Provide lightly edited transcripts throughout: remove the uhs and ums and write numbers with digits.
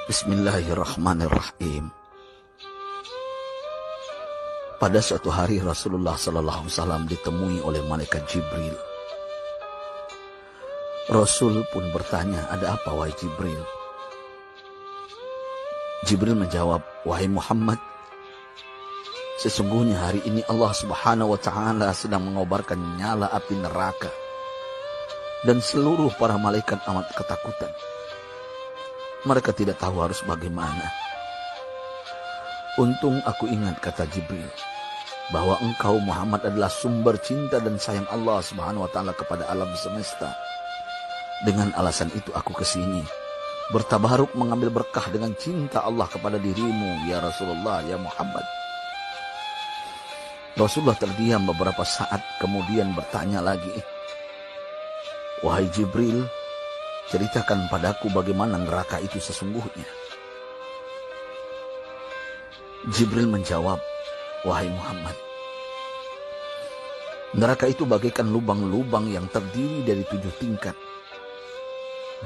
Bismillahirrahmanirrahim. Pada suatu hari Rasulullah SAW ditemui oleh malaikat Jibril. Rasul pun bertanya, "Ada apa wahai Jibril?" Jibril menjawab, "Wahai Muhammad, sesungguhnya hari ini Allah Subhanahu wa Ta'ala sedang mengobarkan nyala api neraka, dan seluruh para malaikat amat ketakutan. Mereka tidak tahu harus bagaimana. Untung aku ingat," kata Jibril, "bahwa engkau Muhammad adalah sumber cinta dan sayang Allah Subhanahu wa Ta'ala kepada alam semesta. Dengan alasan itu aku kesini, bertabaruk mengambil berkah dengan cinta Allah kepada dirimu, ya Rasulullah, ya Muhammad." Rasulullah terdiam beberapa saat, kemudian bertanya lagi, "Wahai Jibril, ceritakan padaku bagaimana neraka itu sesungguhnya." Jibril menjawab, "Wahai Muhammad, neraka itu bagaikan lubang-lubang yang terdiri dari 7 tingkat.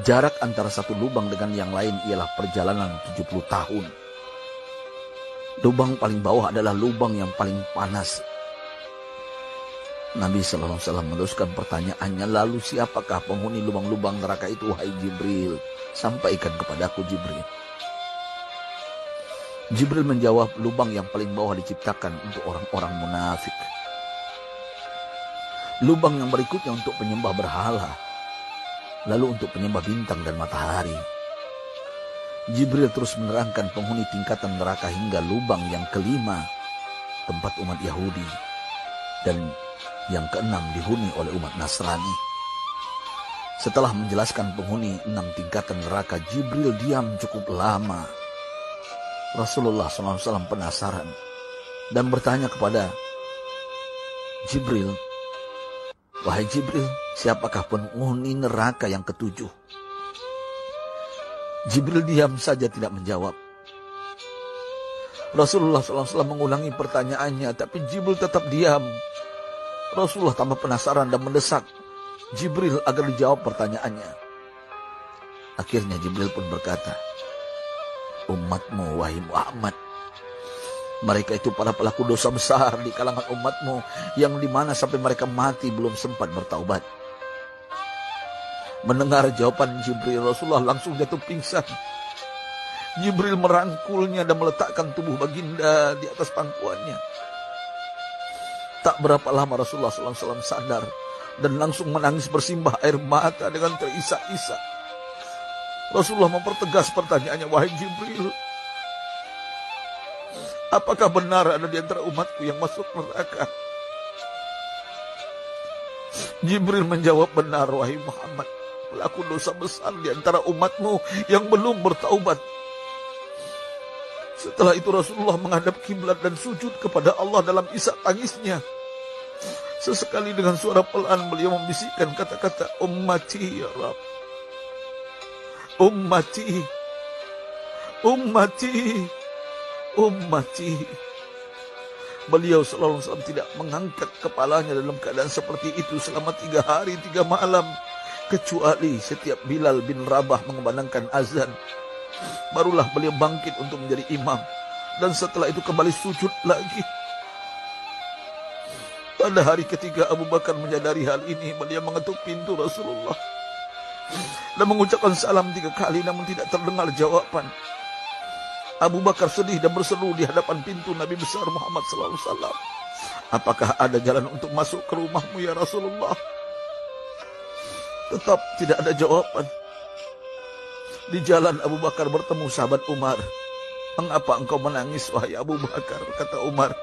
Jarak antara satu lubang dengan yang lain ialah perjalanan 70 tahun. Lubang paling bawah adalah lubang yang paling panas." Nabi SAW meneruskan pertanyaannya, "Lalu siapakah penghuni lubang-lubang neraka itu, wahai Jibril? Sampaikan kepadaku, Jibril." Jibril menjawab, "Lubang yang paling bawah diciptakan untuk orang-orang munafik. Lubang yang berikutnya untuk penyembah berhala. Lalu untuk penyembah bintang dan matahari." Jibril terus menerangkan penghuni tingkatan neraka hingga lubang yang kelima, tempat umat Yahudi, dan yang keenam dihuni oleh umat Nasrani. Setelah menjelaskan penghuni 6 tingkatan neraka, Jibril diam cukup lama. Rasulullah SAW penasaran dan bertanya kepada Jibril, "Wahai Jibril, siapakah penghuni neraka yang ke-7?" Jibril diam saja tidak menjawab. Rasulullah SAW mengulangi pertanyaannya, tapi Jibril tetap diam. Rasulullah tambah penasaran dan mendesak Jibril agar dijawab pertanyaannya. Akhirnya Jibril pun berkata, "Umatmu, wahai Muhammad, mereka itu para pelaku dosa besar di kalangan umatmu, yang dimana sampai mereka mati belum sempat bertaubat." Mendengar jawaban Jibril, Rasulullah langsung jatuh pingsan. Jibril merangkulnya dan meletakkan tubuh baginda di atas pangkuannya. Tak berapa lama Rasulullah SAW sadar dan langsung menangis bersimbah air mata dengan terisak-isak. Rasulullah mempertegas pertanyaannya, "Wahai Jibril, apakah benar ada di antara umatku yang masuk neraka?" Jibril menjawab, "Benar, wahai Muhammad, pelaku dosa besar di antara umatmu yang belum bertaubat." Setelah itu Rasulullah menghadap kiblat dan sujud kepada Allah dalam isak tangisnya. Sesekali dengan suara pelan beliau membisikkan kata-kata, "Ummati ya Rabb, ummati, ummati, ummati." Beliau SAW tidak mengangkat kepalanya dalam keadaan seperti itu selama 3 hari 3 malam. Kecuali setiap Bilal bin Rabah mengumandangkan azan, barulah beliau bangkit untuk menjadi imam. Dan setelah itu kembali sujud lagi. Pada hari ketiga Abu Bakar menyadari hal ini. Beliau mengetuk pintu Rasulullah dan mengucapkan salam 3 kali, namun tidak terdengar jawaban. Abu Bakar sedih dan berseru di hadapan pintu Nabi besar Muhammad SAW, "Apakah ada jalan untuk masuk ke rumahmu ya Rasulullah?" Tetap tidak ada jawaban. Di jalan Abu Bakar bertemu sahabat Umar. "Mengapa engkau menangis, wahai Abu Bakar?" kata Umar.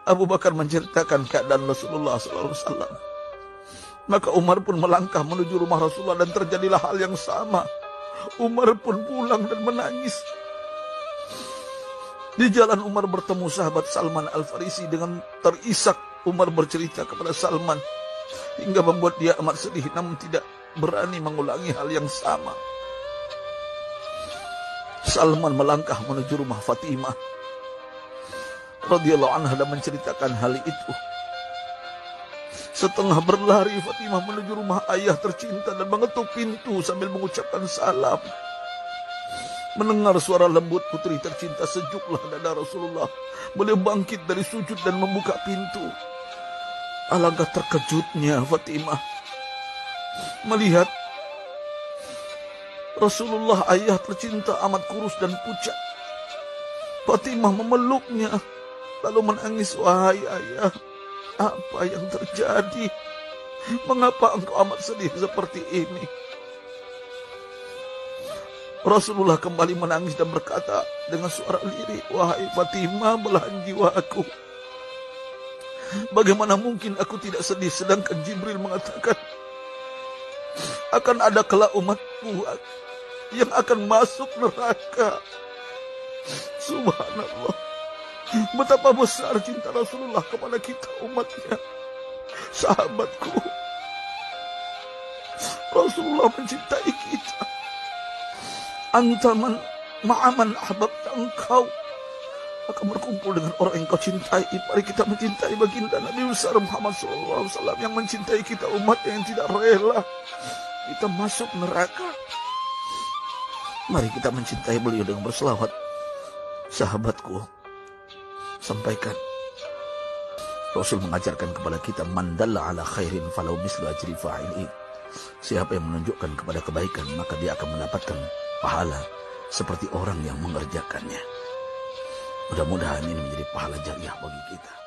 Abu Bakar menceritakan keadaan Rasulullah SAW. Maka Umar pun melangkah menuju rumah Rasulullah dan terjadilah hal yang sama. Umar pun pulang dan menangis. Di jalan Umar bertemu sahabat Salman Al-Farisi. Dengan terisak Umar bercerita kepada Salman hingga membuat dia amat sedih, namun tidak berani mengulangi hal yang sama. Salman melangkah menuju rumah Fatimah radhiyallahu anha dan menceritakan hal itu. Setengah berlari Fatimah menuju rumah ayah tercinta dan mengetuk pintu sambil mengucapkan salam. Mendengar suara lembut putri tercinta, sejuklah dada Rasulullah. Beliau bangkit dari sujud dan membuka pintu. Alangkah terkejutnya Fatimah melihat Rasulullah, ayah tercinta, amat kurus dan pucat. Fatimah memeluknya lalu menangis. Wahai ayah, apa yang terjadi? Mengapa engkau amat sedih seperti ini? Rasulullah kembali menangis dan berkata dengan suara lirih, wahai Fatimah, belahan jiwaku, bagaimana mungkin aku tidak sedih sedangkan Jibril mengatakan akan ada kelak umatku yang akan masuk neraka. Subhanallah, betapa besar cinta Rasulullah kepada kita umatnya. Sahabatku, Rasulullah mencintai kita. Antaman ma'aman ahbabta, engkau akan berkumpul dengan orang yang kau cintai. Mari kita mencintai baginda Nabi besar Muhammad SAW yang mencintai kita umat yang tidak rela kita masuk neraka. Mari kita mencintai beliau dengan berselawat. Sahabatku, sampaikan, Rasul mengajarkan kepada kita, man dalla ala khairin falau mislu ajri fa'ili. Siapa yang menunjukkan kepada kebaikan, maka dia akan mendapatkan pahala seperti orang yang mengerjakannya. Mudah-mudahan ini menjadi pahala jariah bagi kita.